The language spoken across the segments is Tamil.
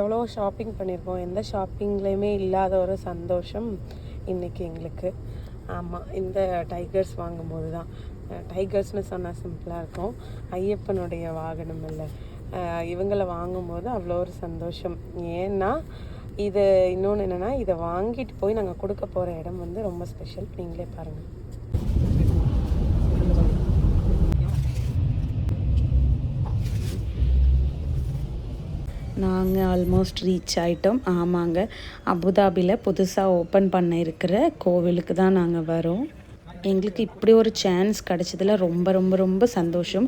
எவ்வளோ ஷாப்பிங் பண்ணியிருக்கோம், எந்த ஷாப்பிங்லேயுமே இல்லாத ஒரு சந்தோஷம் இன்றைக்கி எங்களுக்கு. ஆமாம், இந்த டைகர்ஸ் வாங்கும்போது தான். டைகர்ஸ்னு சொன்னால் சிம்பிளாக இருக்கும், ஐயப்பனுடைய வாகனம் இல்லை. இவங்களை வாங்கும்போது அவ்வளோ ஒரு சந்தோஷம். ஏன்னா இது இன்னொன்று என்னென்னா, இதை வாங்கிட்டு போய் நாங்கள் கொடுக்க போகிற இடம் வந்து ரொம்ப ஸ்பெஷல். நீங்களே பாருங்கள். நாங்கள் ஆல்மோஸ்ட் ரீச் ஆகிட்டோம். ஆமாங்க, அபுதாபியில் புதுசாக ஓப்பன் பண்ண இருக்கிற கோவிலுக்கு தான் நாங்கள் வரோம். எங்களுக்கு இப்படி ஒரு சான்ஸ் கிடச்சதில் ரொம்ப ரொம்ப ரொம்ப சந்தோஷம்,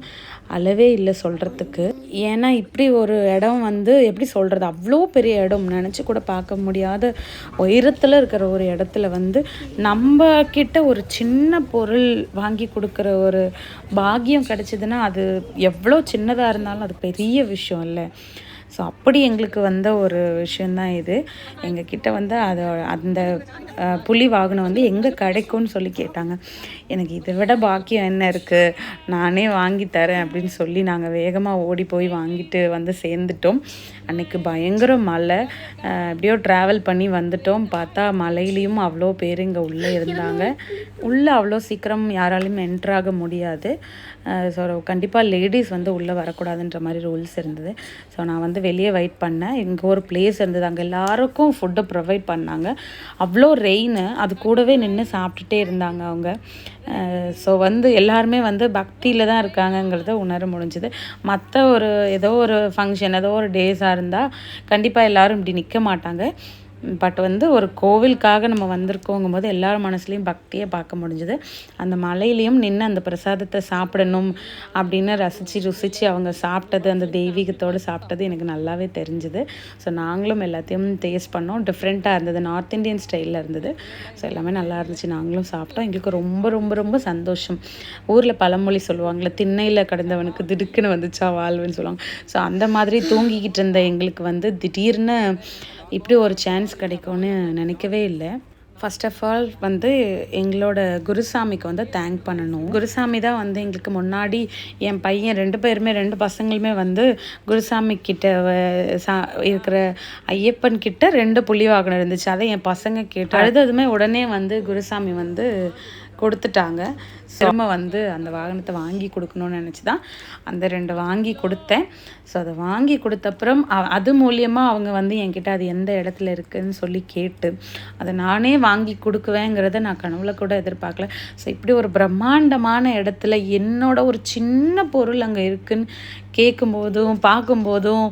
அளவே இல்லை சொல்கிறதுக்கு. ஏன்னா இப்படி ஒரு இடம் வந்து எப்படி சொல்கிறது, அவ்வளோ பெரிய இடம், நினச்சி கூட பார்க்க முடியாத உயரத்தில் இருக்கிற ஒரு இடத்துல வந்து நம்ம கிட்ட ஒரு சின்ன பொருள் வாங்கி கொடுக்குற ஒரு பாக்கியம் கிடச்சிதுன்னா அது எவ்வளோ சின்னதாக இருந்தாலும் அது பெரிய விஷயம் இல்லை. ஸோ அப்படி எங்களுக்கு வந்த ஒரு விஷயந்தான் இது. எங்ககிட்ட வந்து அந்த புலி வாகனம் வந்து எங்கே கிடைக்கும்னு சொல்லி கேட்டாங்க. எனக்கு இதை விட பாக்கியம் என்ன இருக்குது, நானே வாங்கி தரேன் அப்படின்னு சொல்லி நாங்கள் வேகமாக ஓடி போய் வாங்கிட்டு வந்து சேர்ந்துட்டோம். அன்றைக்கி பயங்கர மழை, எப்படியோ ட்ராவல் பண்ணி வந்துட்டோம். பார்த்தா மழையிலையும் அவ்வளோ பேர் இங்கே உள்ளே இருந்தாங்க. உள்ளே அவ்வளோ சீக்கிரம் யாராலையும் என்ட்ராக முடியாது. ஸோ கண்டிப்பாக லேடிஸ் வந்து உள்ளே வரக்கூடாதுன்ற மாதிரி ரூல்ஸ் இருந்தது. ஸோ நான் வந்து வெளியே வெயிட் பண்ணேன். இங்கே ஒரு பிளேஸ் இருந்தது, அங்கே எல்லாருக்கும் ஃபுட்டை ப்ரொவைட் பண்ணாங்க. அவ்வளோ ரெயின், அது கூடவே நின்று சாப்பிட்டுட்டே இருந்தாங்க அவங்க. ஸோ வந்து எல்லாருமே வந்து பக்தியில் தான் இருக்காங்கங்கிறத உணர முடிஞ்சுது. மற்ற ஏதோ ஒரு ஃபங்க்ஷன், ஏதோ ஒரு டேஸாக இருந்தால் கண்டிப்பாக எல்லோரும் இப்படி நிற்க மாட்டாங்க. பட் வந்து ஒரு கோவிலுக்காக நம்ம வந்திருக்கோங்கும் போது எல்லாரும் மனசுலேயும் பக்தியை பார்க்க முடிஞ்சுது. அந்த மலையிலையும் நின்று அந்த பிரசாதத்தை சாப்பிடணும் அப்படின்னு ருசித்து அவங்க சாப்பிட்டது, அந்த தெய்வீகத்தோடு சாப்பிட்டது எனக்கு நல்லாவே தெரிஞ்சுது. ஸோ நாங்களும் எல்லாத்தையும் டேஸ்ட் பண்ணோம். டிஃப்ரெண்ட்டாக இருந்தது, நார்த் இந்தியன் ஸ்டைலில் இருந்தது. ஸோ எல்லாமே நல்லா இருந்துச்சு, நாங்களும் சாப்பிட்டோம். எங்களுக்கு ரொம்ப ரொம்ப ரொம்ப சந்தோஷம். ஊரில் பழமொழி சொல்லுவாங்களே, திண்ணையில் கடந்தவனுக்கு திடுக்குன்னு வந்துச்சா வாழ்வுன்னு சொல்லுவாங்க. ஸோ அந்த மாதிரி தூங்கிக்கிட்டு இருந்த எங்களுக்கு வந்து திடீர்னு இப்படி ஒரு சான்ஸ் கிடைக்கும்னு நினைக்கவே இல்லை. ஃபர்ஸ்ட் ஆஃப் ஆல் வந்து எங்களோட குருசாமிக்கு வந்து தேங்க் பண்ணணும். குருசாமி தான் வந்து எங்களுக்கு முன்னாடி என் பையன் 2 பசங்களுமே வந்து குருசாமி கிட்ட இருக்கிற ஐயப்பன் கிட்ட 2 புலி வாகனம் இருந்துச்சு. அதை என் பசங்க கேட்டு அழுததுமே உடனே வந்து குருசாமி வந்து கொடுத்துட்டாங்க. திரும்ப வந்து அந்த வாகனத்தை வாங்கி கொடுக்கணும்னு நினச்சி தான் அந்த 2 வாங்கி கொடுத்தேன். ஸோ அதை வாங்கி கொடுத்தப்புறம் அது மூலியமாக அவங்க வந்து என்கிட்ட அது எந்த இடத்துல இருக்குதுன்னு சொல்லி கேட்டு அதை நானே வாங்கி கொடுக்குவேங்கிறத நான் கனவுல கூட எதிர்பார்க்கல. ஸோ இப்படி ஒரு பிரம்மாண்டமான இடத்துல என்னோட ஒரு சின்ன பொருள் அங்கே இருக்குதுன்னு கேட்கும்போதும் பார்க்கும்போதும்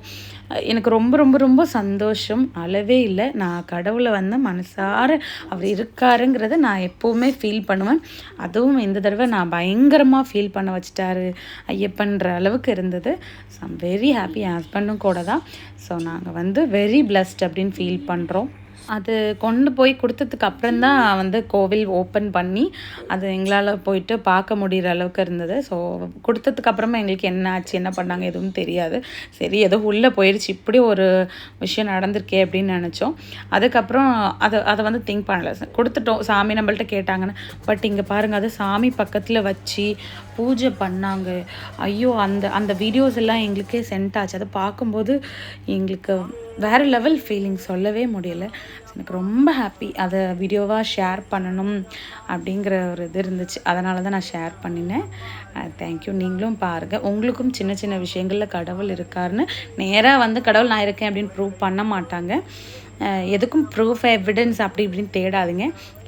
எனக்கு ரொம்ப ரொம்ப ரொம்ப சந்தோஷம், அளவே இல்லை. நான் கடவுளை வந்து மனசார அவர் இருக்காருங்கிறத நான் எப்போவுமே ஃபீல் பண்ணுவேன். அதுவும் இந்த தடவை நான் பயங்கரமாக ஃபீல் பண்ண வச்சிட்டாரு ஐயப்பன்ற அளவுக்கு இருந்தது. So I'm very happy. என் ஹஸ்பண்டும் கூட தான். ஸோ நாங்கள் வந்து வெரி பிளஸ்ட் அப்படின்னு ஃபீல் பண்ணுறோம். அது கொண்டு போய் கொடுத்ததுக்கு அப்புறம்தான் வந்து கோவில் ஓப்பன் பண்ணி அது எங்களால் போயிட்டு பார்க்க முடிகிற அளவுக்கு இருந்தது. ஸோ கொடுத்ததுக்கப்புறமா எங்களுக்கு என்ன ஆச்சு, என்ன பண்ணாங்க எதுவும் தெரியாது. சரி, ஏதோ உள்ளே போயிடுச்சு, இப்படி ஒரு விஷயம் நடந்திருக்கே அப்படின்னு நினச்சோம். அதுக்கப்புறம் அதை வந்து திங்க் பண்ணலை. கொடுத்துட்டோம், சாமி நம்மள்ட்ட கேட்டாங்கன்னு. பட் இங்கே பாருங்கள், அது சாமி பக்கத்தில் வச்சு பூஜை பண்ணாங்க. ஐயோ, அந்த வீடியோஸ் எல்லாம் எங்களுக்கே சென்ட் ஆச்சு. அதை பார்க்கும்போது எங்களுக்கு வேறு லெவல் ஃபீலிங், சொல்லவே முடியலை. எனக்கு ரொம்ப ஹாப்பி. அதை வீடியோவாக ஷேர் பண்ணணும் அப்படிங்கிற ஒரு இது இருந்துச்சு, அதனால தான் நான் ஷேர் பண்ணினேன். தேங்க்யூ. நீங்களும் பாருங்கள். உங்களுக்கும் சின்ன சின்ன விஷயங்களில் கடவுள் இருக்காருன்னு, நேராக வந்து கடவுள் நான் இருக்கேன் அப்படின்னு ப்ரூவ் பண்ண மாட்டாங்க. எதுக்கும் ப்ரூஃப் எவிடன்ஸ் அப்படி இப்படின்னு தேடாதீங்க.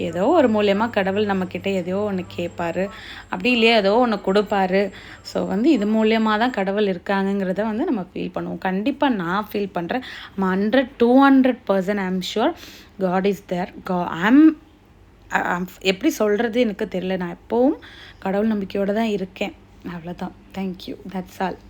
ஏதோ ஒரு மூலியமாக கடவுள் நம்மக்கிட்ட ஏதோ ஒன்று கேட்பாரு, அப்படி இல்லையா ஏதோ ஒன்று கொடுப்பாரு. ஸோ வந்து இது மூலியமாக தான் கடவுள் இருக்காங்கங்கிறத வந்து நம்ம ஃபீல் பண்ணுவோம். கண்டிப்பாக நான் ஃபீல் பண்ணுறேன். 100-200% I am sure God is there. எப்படி சொல்கிறது எனக்கு தெரியல. நான் எப்போவும் கடவுள் நம்பிக்கையோடு தான் இருக்கேன். அவ்வளோதான். தேங்க்யூ. That's all.